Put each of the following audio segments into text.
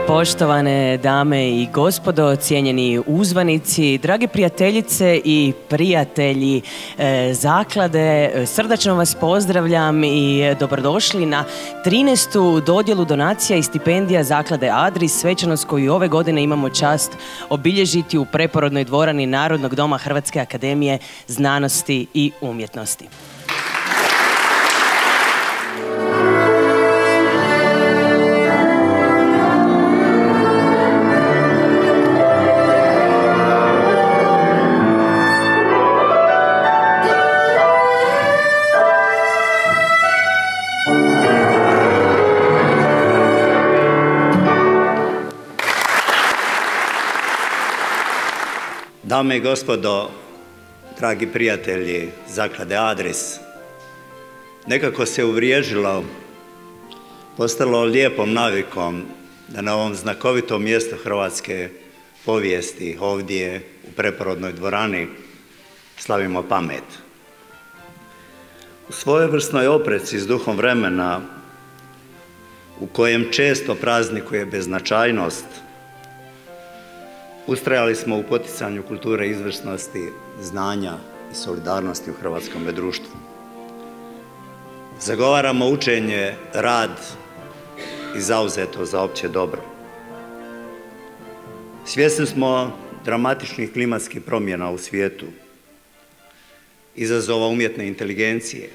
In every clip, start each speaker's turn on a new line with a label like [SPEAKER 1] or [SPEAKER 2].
[SPEAKER 1] Poštovane dame i gospodo, cijenjeni uzvanici, drage prijateljice i prijatelji zaklade, srdačno vas pozdravljam i dobrodošli na 13. dodjelu donacija i stipendija zaklade Adris, svečanost koju ove godine imamo čast obilježiti u preporodnoj dvorani Narodnog doma Hrvatske akademije znanosti i umjetnosti.
[SPEAKER 2] Dame i gospodo, dragi prijatelji zaklade Adris, nekako se uvriježilo, postalo lijepom navikom da na ovom znakovitom mjestu hrvatske povijesti, ovdje u preporodnoj dvorani, slavimo pamet. U svojevrsnoj opreci s duhom vremena, u kojem često praznikuje beznačajnost, ustrajali smo u poticanju kulture izvrsnosti, znanja i solidarnosti u hrvatskom društvu. Zagovaramo učenje, rad i zauzeto za opće dobro. Svjesni smo dramatičnih klimatskih promjena u svijetu, izazova umjetne inteligencije,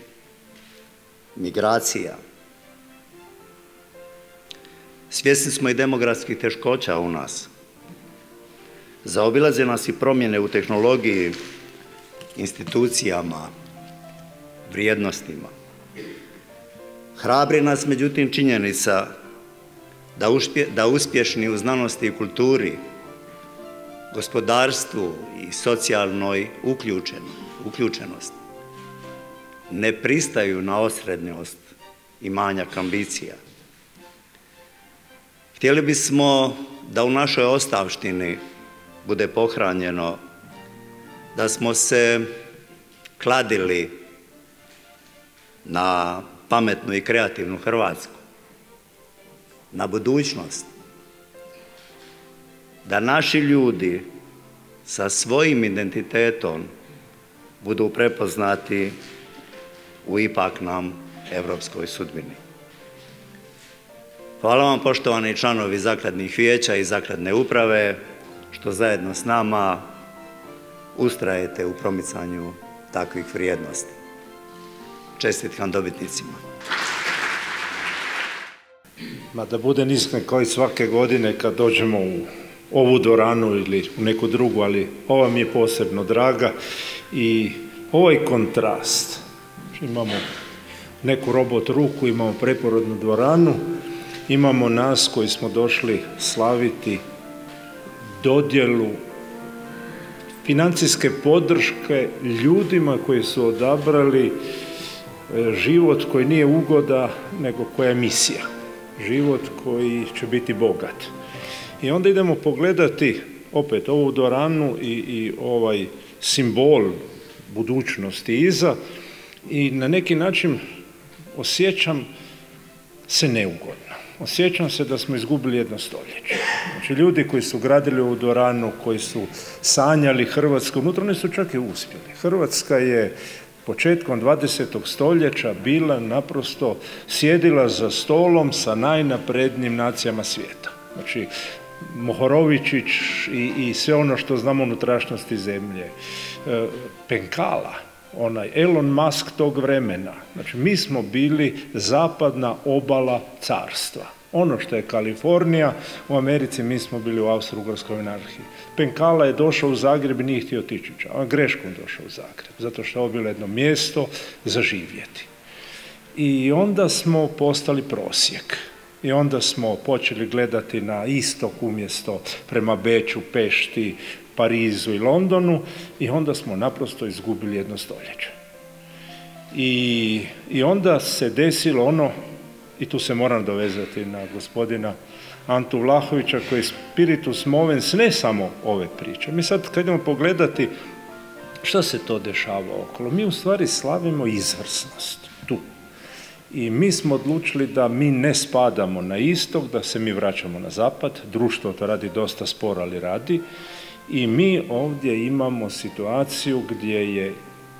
[SPEAKER 2] migracija. Svjesni smo i demografskih teškoća u nas. Zaobilaze nas i promjene u tehnologiji, institucijama, vrijednostima. Hrabri nas, međutim, činjenica da uspješni u znanosti i kulturi, gospodarstvu i socijalnoj uključenosti ne pristaju na osrednjost i manjak ambicija. Htjeli bismo da u našoj ostavštini bude pohranjeno da smo se kladili na pametnu i kreativnu Hrvatsku, na budućnost, da naši ljudi sa svojim identitetom budu prepoznati u ipak nam europskoj sudbini. Hvala vam, poštovani članovi zakladnih vijeća i zakladne uprave, što zajedno s nama ustrajete u promicanju takvih vrijednosti. Čestitkam dobitnicima.
[SPEAKER 3] Ma da budem iskren, kao i svake godine kad dođemo u ovu dvoranu ili u neku drugu, ali ova mi je posebno draga i ovaj kontrast. Imamo neku robot ruku, imamo preporodnu dvoranu, imamo nas koji smo došli slaviti dodjelu financijske podrške ljudima koji su odabrali život koji nije ugoda, nego koja je misija. Život koji će biti bogat. I onda idemo pogledati opet ovu dvoranu i ovaj simbol budućnosti iza i na neki način osjećam se neugodno. Osjećam se da smo izgubili jedno stoljeće. Znači, ljudi koji su gradili ovu dvoranu, koji su sanjali Hrvatsku, unutra oni su čak i uspjeli. Hrvatska je početkom 20. stoljeća bila naprosto sjedila za stolom sa najnaprednijim nacijama svijeta. Znači, Mohorovičić i sve ono što znamo unutrašnjosti zemlje. Penkala, onaj Elon Musk tog vremena. Znači, mi smo bili zapadna obala carstva. Ono što je Kalifornija, u Americi mi smo bili u Austro-Ugarskoj monarhiji. Penkala je došao u Zagreb i nije htio otići, a greškom došao u Zagreb, zato što je ovo bilo jedno mjesto za živjeti. I onda smo postali prosjek. I onda smo počeli gledati na istok umjesto prema Beču, Pešti, Parizu i Londonu i onda smo naprosto izgubili jedno stoljeće. I onda se desilo ono, i tu se moram dovezati na gospodina Antu Vlahovića, koji je spiritus movens ne samo ove priče. Mi sad kad idemo pogledati što se to dešava okolo, mi u stvari slavimo izvrsnost tu. I mi smo odlučili da mi ne spadamo na istok, da se mi vraćamo na zapad. Društvo to radi dosta sporo, ali radi. I mi ovdje imamo situaciju gdje je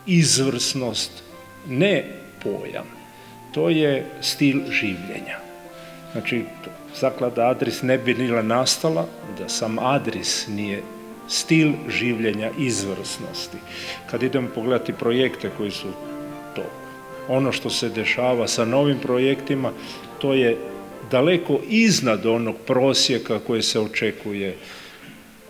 [SPEAKER 3] izvrsnost ne pojam, to je stil življenja. Znači, zaklada Adris ne bi bila nastala da sam Adris nije stil življenja izvrsnosti. Kad idemo pogledati projekte koji su to, ono što se dešava sa novim projektima, to je daleko iznad onog prosjeka koje se očekuje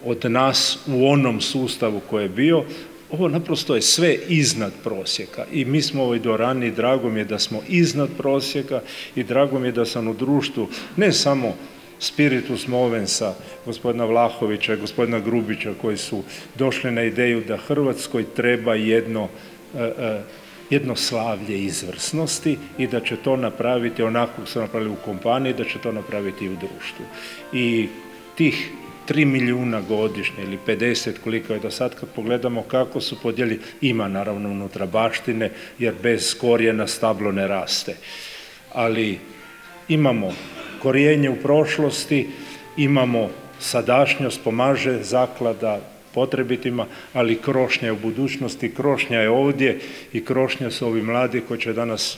[SPEAKER 3] od nas u onom sustavu koji je bio. Ovo naprosto je sve iznad prosjeka i mi smo u ovoj dvorani, drago mi je da smo iznad prosjeka i drago mi je da sam u društvu ne samo spiritus movensa, gospodina Vlahovića, gospodina Grubića, koji su došli na ideju da Hrvatskoj treba jedno slavlje izvrsnosti i da će to napraviti onako kako su napravili u kompaniji, da će to napraviti i u društvu. I tih 3 milijuna godišnje ili 50 koliko je do sad, kad pogledamo kako su podijeli, ima naravno unutra baštine, jer bez korijena stablo ne raste. Ali imamo korijenje u prošlosti, imamo sadašnjost, pomaže zaklada potrebitima, ali krošnja je u budućnosti, krošnja je ovdje i krošnja su ovi mladi koji će danas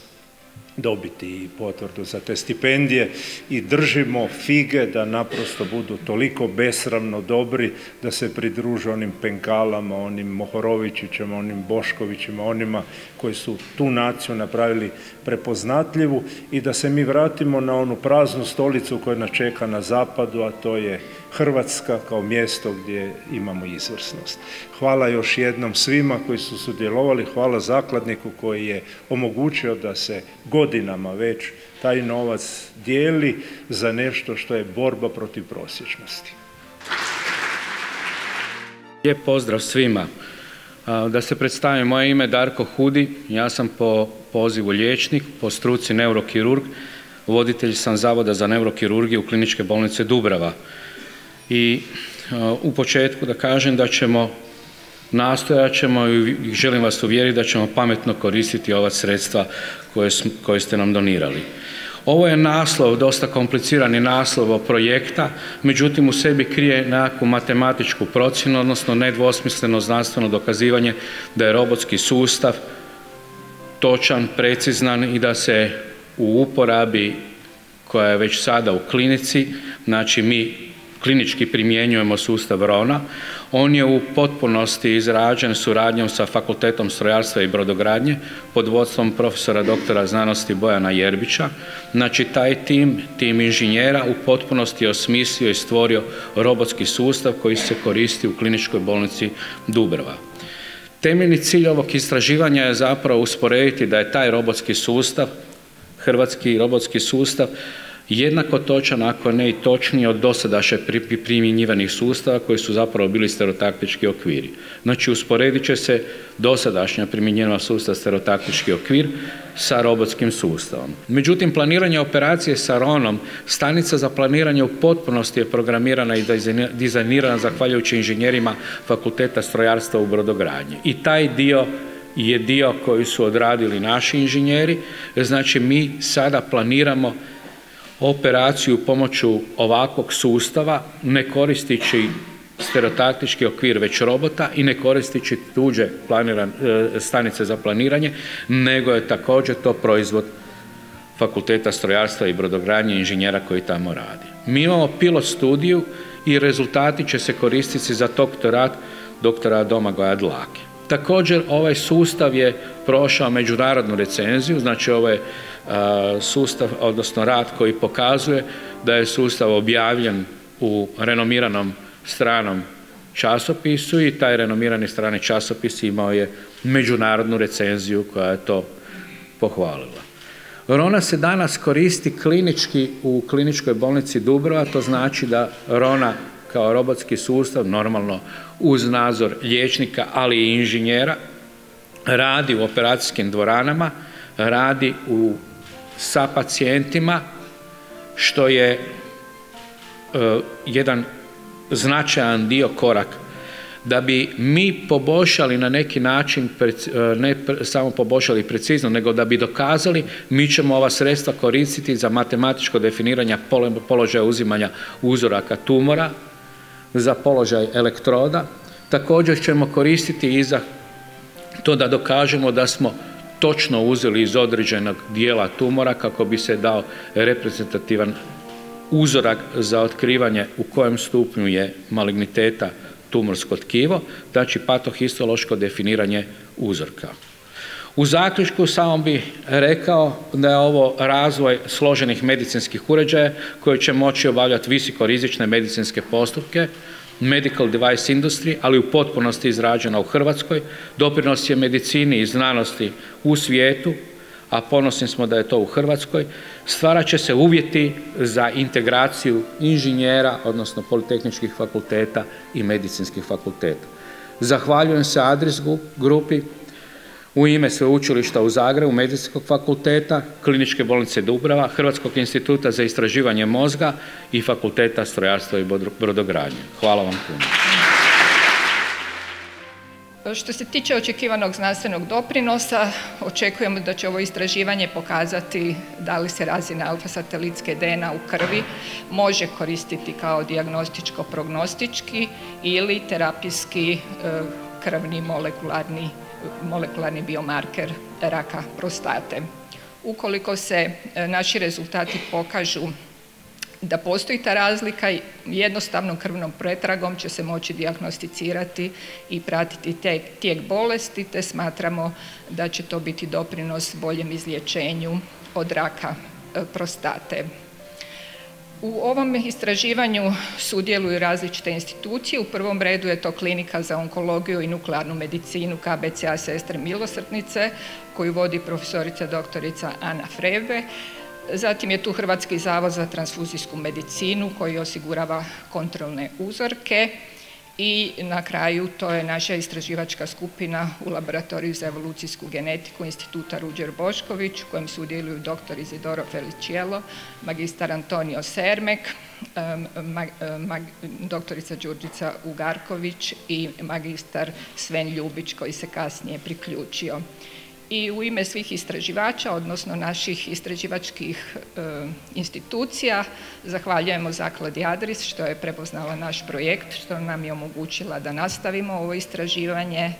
[SPEAKER 3] dobiti i potvrdu za te stipendije i držimo fige da naprosto budu toliko besramno dobri da se pridruže onim Penkalama, onim Mohorovičićima, onim Boškovićima, onima koji su tu naciju napravili prepoznatljivu i da se mi vratimo na onu praznu stolicu koja nas čeka na zapadu, a to je Hrvatska kao mjesto gdje imamo izvrsnost. Hvala još jednom svima koji su sudjelovali, hvala zakladniku koji je omogućio da se godinama već taj novac dijeli za nešto što je borba protiv prosječnosti.
[SPEAKER 4] Lijep pozdrav svima. Da se predstavim, moje ime je Darko Hudi, ja sam po pozivu liječnik, po struci neurokirurg, voditelj sam Zavoda za neurokirurgiju Kliničke bolnice Dubrava. I u početku da kažem da nastojat ćemo i želim vas uvjeriti da ćemo pametno koristiti ova sredstva koje ste nam donirali. Ovo je naslov, dosta komplicirani naslov projekta, međutim u sebi krije nekakvu matematičku procjenu, odnosno nedvosmisleno znanstveno dokazivanje da je robotski sustav točan, precizan i da se u uporabi koja je već sada u klinici, znači mi klinički primjenjujemo sustav RONA. On je u potpunosti izrađen suradnjom sa Fakultetom strojarstva i brodogradnje pod vodstvom profesora doktora znanosti Bojana Jerbića. Znači taj tim inženjera u potpunosti je osmislio i stvorio robotski sustav koji se koristi u Kliničkoj bolnici Dubrava. Temeljni cilj ovog istraživanja je zapravo usporediti da je taj robotski sustav, hrvatski robotski sustav, jednako točan, ako ne i točniji od dosadašnje primjenjivanih sustava koji su zapravo bili stereotaktički okviri. Znači, usporedit će se dosadašnja primjenjivana sustav stereotaktički okvir sa robotskim sustavom. Međutim, planiranje operacije sa RON-om, stanica za planiranje u potpunosti je programirana i dizajnirana zahvaljujući inženjerima Fakulteta strojarstva u brodogradnji. I taj dio je dio koji su odradili naši inženjeri, znači mi sada planiramo operaciju pomoću ovakvog sustava, ne koristeći stereotaktički okvir već robota i ne koristeći tuđe stanice za planiranje, nego je također to proizvod Fakulteta strojarstva i brodogradnje inženjera koji tamo radi. Mi imamo pilot studiju i rezultati će se koristiti za doktorat doktora Domagoja Dlake. Također ovaj sustav je prošao međunarodnu recenziju, znači ovo je sustav, odnosno rad koji pokazuje da je sustav objavljen u renomiranom stranom časopisu i taj renomirani strani časopis imao je međunarodnu recenziju koja je to pohvalila. RONA se danas koristi klinički u Kliničkoj bolnici Dubrava, to znači da RONA kao robotski sustav, normalno uz nadzor liječnika, ali i inženjera, radi u operacijskim dvoranama, radi sa pacijentima, što je jedan značajan dio korak Da bi mi poboljšali na neki način, ne samo poboljšali precizno, nego da bi dokazali, mi ćemo ova sredstva koristiti za matematičko definiranje položaja uzimanja uzoraka tumora, za položaj elektroda. Također ćemo koristiti i za to da dokažemo da smo točno uzeli iz određenog dijela tumora kako bi se dao reprezentativan uzorak za otkrivanje u kojem stupnju je maligniteta tumorsko tkivo, znači patohistološko definiranje uzorka. U zaključku samo bih rekao da je ovo razvoj složenih medicinskih uređaja koji će moći obavljati visokorizične medicinske postupke, medical device industry, ali u potpunosti izrađena u Hrvatskoj, doprinos je medicini i znanosti u svijetu, a ponosni smo da je to u Hrvatskoj. Stvarat će se uvjeti za integraciju inženjera, odnosno politehničkih fakulteta i medicinskih fakulteta. Zahvaljujem se Adris grupi u ime Sveučilišta u Zagrebu, Medicinskog fakulteta, Kliničke bolnice Dubrava, Hrvatskog instituta za istraživanje mozga i Fakulteta strojarstva i brodogradnje. Hvala vam puno.
[SPEAKER 5] Što se tiče očekivanog znanstvenog doprinosa, očekujemo da će ovo istraživanje pokazati da li se razina alfa-satelitske DNA u krvi može koristiti kao dijagnostičko-prognostički ili terapijski krvni molekularni biomarker raka prostate. Ukoliko se naši rezultati pokažu da postoji ta razlika, jednostavnom krvnom pretragom će se moći dijagnosticirati i pratiti tijek bolesti, te smatramo da će to biti doprinos boljem izlječenju od raka prostate. U ovom istraživanju sudjeluju različite institucije. U prvom redu je to Klinika za onkologiju i nuklearnu medicinu KBC-a Sestre milosrdnice koju vodi profesorica doktorica Ana Frebe. Zatim je tu Hrvatski zavod za transfuzijsku medicinu koji osigurava kontrolne uzorke i na kraju to je naša istraživačka skupina u Laboratoriju za evolucijsku genetiku Instituta Ruđer Bošković u kojem sudjeluju dr. Isidoro Feliciello, magistar Antonio Sermek, doktorica Đurđica Ugarković i magistar Sven Ljubić koji se kasnije priključio. I u ime svih istraživača, odnosno naših istraživačkih institucija, zahvaljujemo Zakladi Adris što je prepoznala naš projekt, što nam je omogućila da nastavimo ovo istraživanje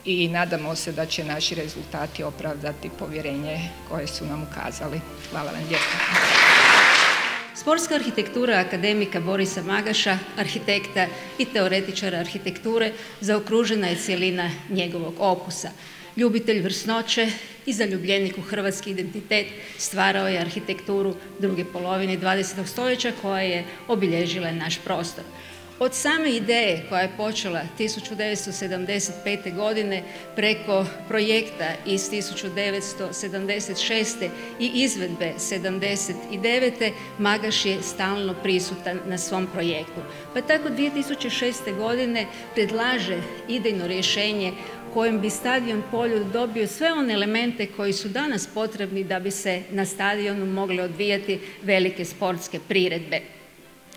[SPEAKER 5] i nadamo se da će naši rezultati opravdati povjerenje koje su nam ukazali. Hvala vam lijepo.
[SPEAKER 6] Sportska arhitektura akademika Borisa Magaša, arhitekta i teoretičara arhitekture, zaokružena je cjelina njegovog opusa. Ljubitelj vrsnoće i zaljubljenik u hrvatski identitet stvarao je arhitekturu druge polovine 20. stoljeća koja je obilježila naš prostor. Od same ideje koja je počela 1975. godine preko projekta iz 1976. i izvedbe 1979. Magaš je stalno prisutan na svom projektu. Pa tako 2006. godine predlaže idejno rješenje kojem bi stadion Poljud dobio sve one elemente koji su danas potrebni da bi se na stadionu mogle odvijati velike sportske priredbe.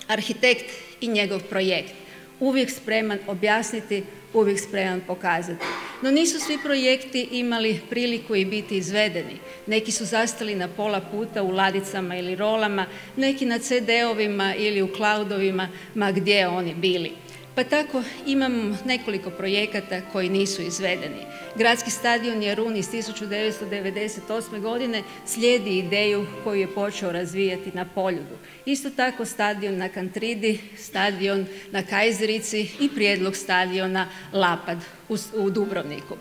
[SPEAKER 6] Arhitekt i njegov projekt uvijek spreman objasniti, uvijek spreman pokazati. No nisu svi projekti imali priliku i biti izvedeni. Neki su zastali na pola puta u ladicama ili rolama, neki na CD-ovima ili u cloudovima, ma gdje oni bili. Pa tako imamo nekoliko projekata koji nisu izvedeni. Gradski stadion Jarun iz 1998. godine slijedi ideju koju je počeo razvijati na Poljudu. Isto tako stadion na Kantridi, stadion na Kajzerici i prijedlog stadiona Lapad u Dubrovniku.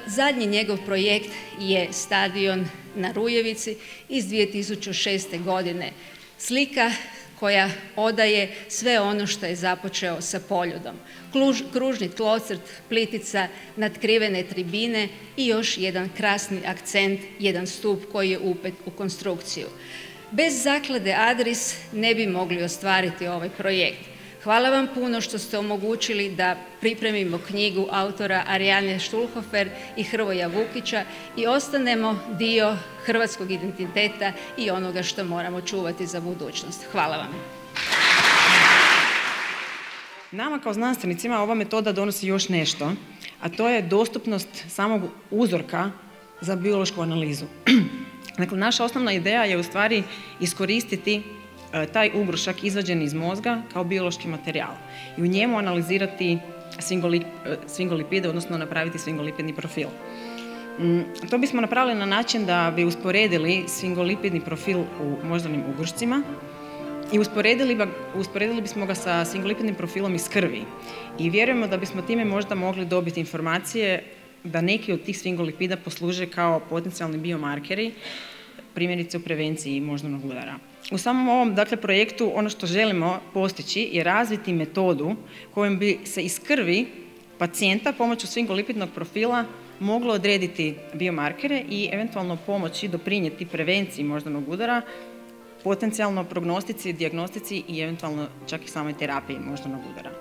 [SPEAKER 6] Zadnji njegov projekt je stadion na Rujevici iz 2006. godine. Slika koja odaje sve ono što je započeo sa Poljudom. Kružni tlocrt, plitica, natkrivene tribine i još jedan krasni akcent, jedan stup koji je upet u konstrukciju. Bez zaklade Adris ne bi mogli ostvariti ovaj projekt. Hvala vam puno što ste omogućili da pripremimo knjigu autora Arijane Štulhofer i Hrvoja Vukića i ostanemo dio hrvatskog identiteta i onoga što moramo čuvati za budućnost. Hvala vam.
[SPEAKER 7] Nama kao znanstvenicima ova metoda donosi još nešto, a to je dostupnost samog uzorka za biološku analizu. Dakle, naša osnovna ideja je u stvari iskoristiti taj ugrušak izvađen iz mozga kao biološki materijal i u njemu analizirati sfingolipide, odnosno napraviti sfingolipidni profil. To bismo napravili na način da bi usporedili sfingolipidni profil u moždanim ugrušcima i usporedili bismo ga sa sfingolipidnim profilom iz krvi. I vjerujemo da bismo time možda mogli dobiti informacije da neki od tih sfingolipida posluže kao potencijalni biomarkeri, primjerice u prevenciji moždanog udara. U samom ovom projektu ono što želimo postići je razviti metodu kojom bi se iz krvi pacijenta pomoću sfingolipidnog profila moglo odrediti biomarkere i eventualno pomoći doprinijeti prevenciji moždanog udara, potencijalno prognostici, dijagnostici i eventualno čak i samoj terapiji moždanog udara.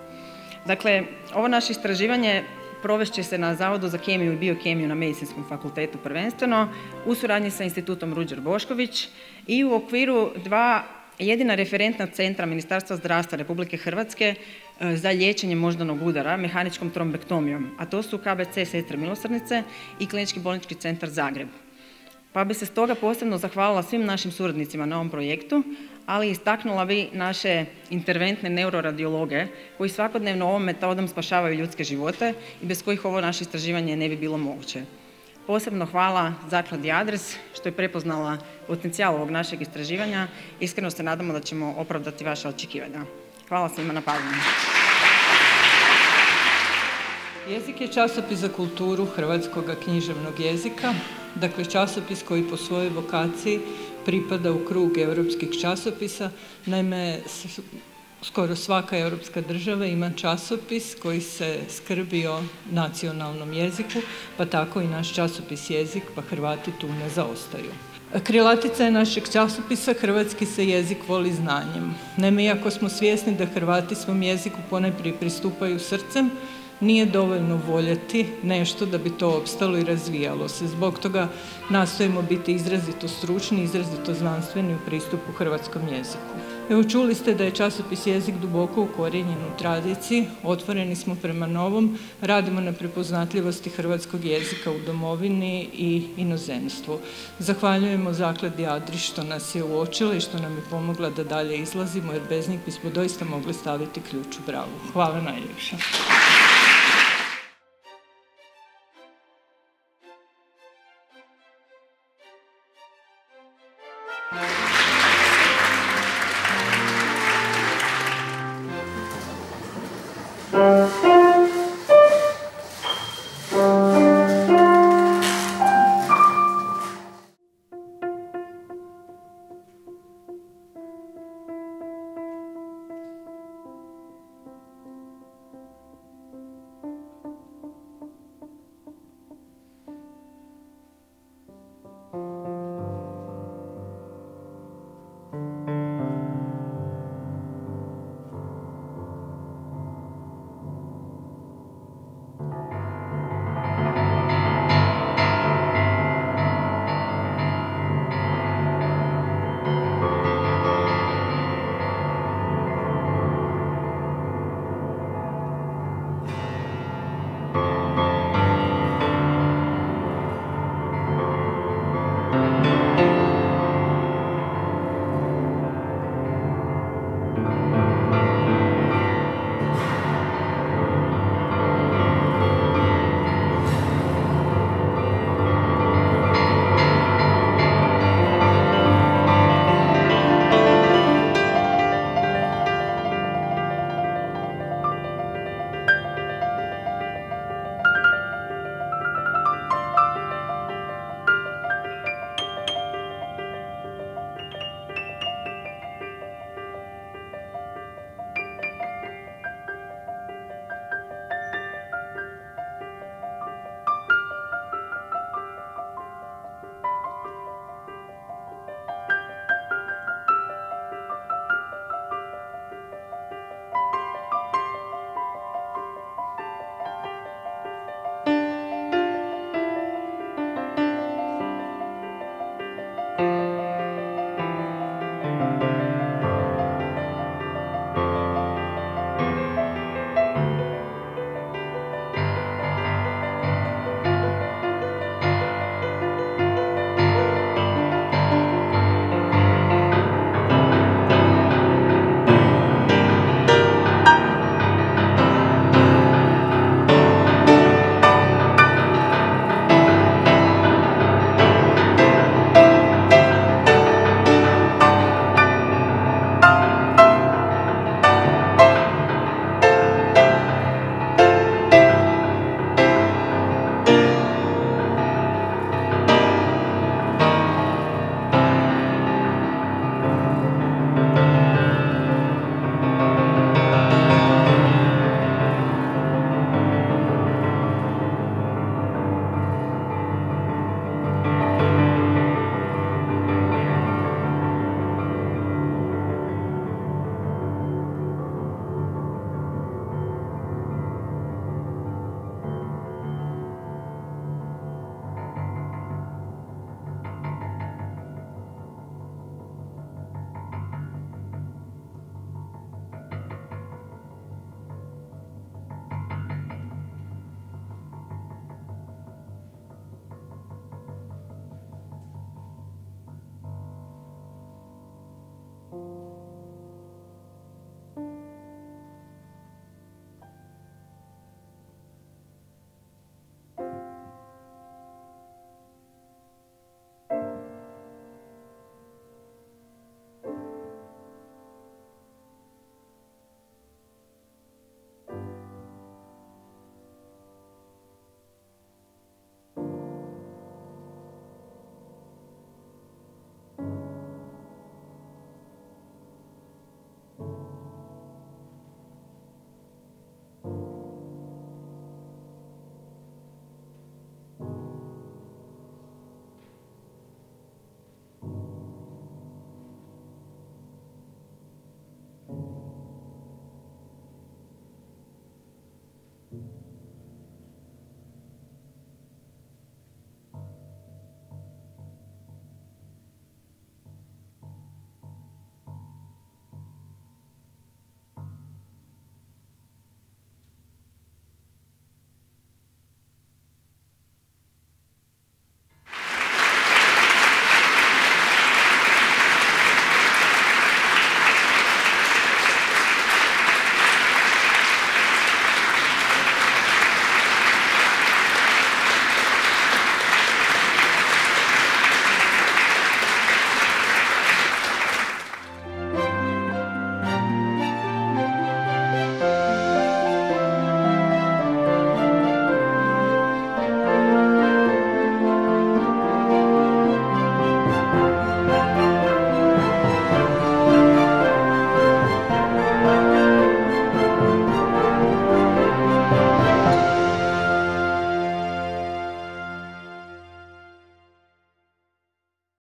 [SPEAKER 7] Dakle, ovo naše istraživanje provest će se na Zavodu za kemiju i biokemiju na Medicinskom fakultetu prvenstveno, u suradnji sa Institutom Ruđer Bošković i u okviru dva jedina referentna centra Ministarstva zdravstva Republike Hrvatske za liječenje moždanog udara mehaničkom trombektomijom, a to su KBC Sestre milosrdnice i Klinički bolnički centar Zagreb. Pa bi se stoga posebno zahvalila svim našim suradnicima na ovom projektu, ali istaknula bi naše interventne neuroradiologe koji svakodnevno ovom metodom spašavaju ljudske živote i bez kojih ovo naše istraživanje ne bi bilo moguće. Posebno hvala Zakladi Adres što je prepoznala potencijal ovog našeg istraživanja. Iskreno se nadamo da ćemo opravdati vaša očekivanja. Hvala svima na pažnji.
[SPEAKER 8] Jezik je časopis za kulturu hrvatskog književnog jezika, dakle časopis koji po svojoj vokaciji pripada u krug europskih časopisa. Naime, skoro svaka europska država ima časopis koji se skrbi o nacionalnom jeziku, pa tako i naš časopis Jezik, pa Hrvati tu ne zaostaju. Krilatica je našeg časopisa Hrvatski se jezik voli znanjem. Naime, iako smo svjesni da Hrvati svom jeziku ponajprije pristupaju srcem, nije dovoljno voljeti nešto da bi to opstalo i razvijalo se. Zbog toga nastojimo biti izrazito stručni, izrazito znanstveni u pristupu hrvatskom jeziku. Evo, čuli ste da je časopis Jezik duboko ukorijenjen u tradiciji, otvoreni smo prema novom, radimo na prepoznatljivosti hrvatskog jezika u domovini i inozemstvu. Zahvaljujemo Zakladi Adris što nas je uočila i što nam je pomogla da dalje izlazimo, jer bez njih bismo doista mogli staviti ključ u bravu. Hvala najljepša.